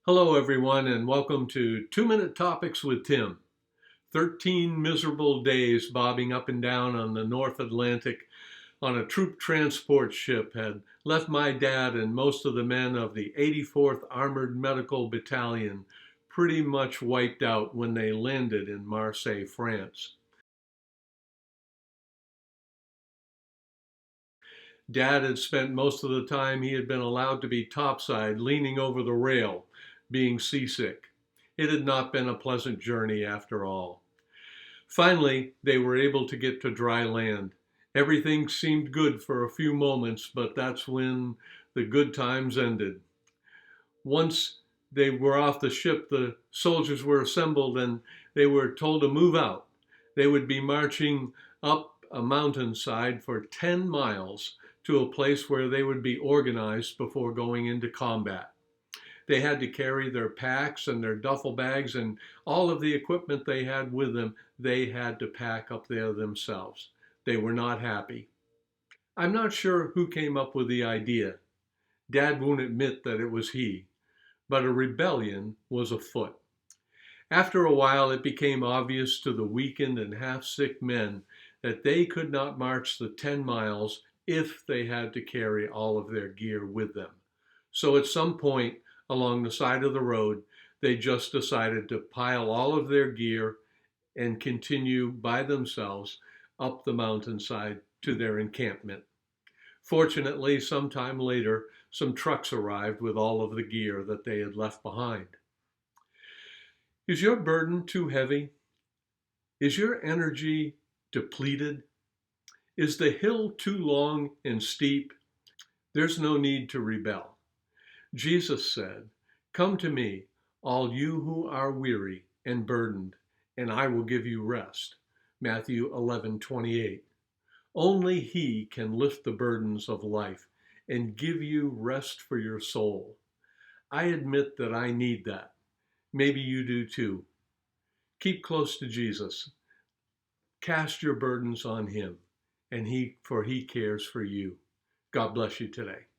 Hello, everyone, and welcome to 2 Minute Topics with Tim. 13 miserable days bobbing up and down on the North Atlantic on a troop transport ship had left my dad and most of the men of the 84th Armored Medical Battalion pretty much wiped out when they landed in Marseille, France. Dad had spent most of the time he had been allowed to be topside, leaning over the rail, being seasick. It had not been a pleasant journey after all. Finally, they were able to get to dry land. Everything seemed good for a few moments, but that's when the good times ended. Once they were off the ship, the soldiers were assembled and they were told to move out. They would be marching up a mountainside for 10 miles to a place where they would be organized before going into combat. They had to carry their packs and their duffel bags and all of the equipment they had with them, they had to pack up there themselves. They were not happy. I'm not sure who came up with the idea. Dad won't admit that it was he, but a rebellion was afoot. After a while, it became obvious to the weakened and half-sick men that they could not march the 10 miles if they had to carry all of their gear with them. So at some point along the side of the road, they just decided to pile all of their gear and continue by themselves up the mountainside to their encampment. Fortunately, sometime later, some trucks arrived with all of the gear that they had left behind. Is your burden too heavy? Is your energy depleted? Is the hill too long and steep? There's no need to rebel. Jesus said, "Come to me, all you who are weary and burdened, and I will give you rest." Matthew 11:28. Only He can lift the burdens of life and give you rest for your soul. I admit that I need that. Maybe you do too. Keep close to Jesus. Cast your burdens on Him, and for He cares for you. God bless you today.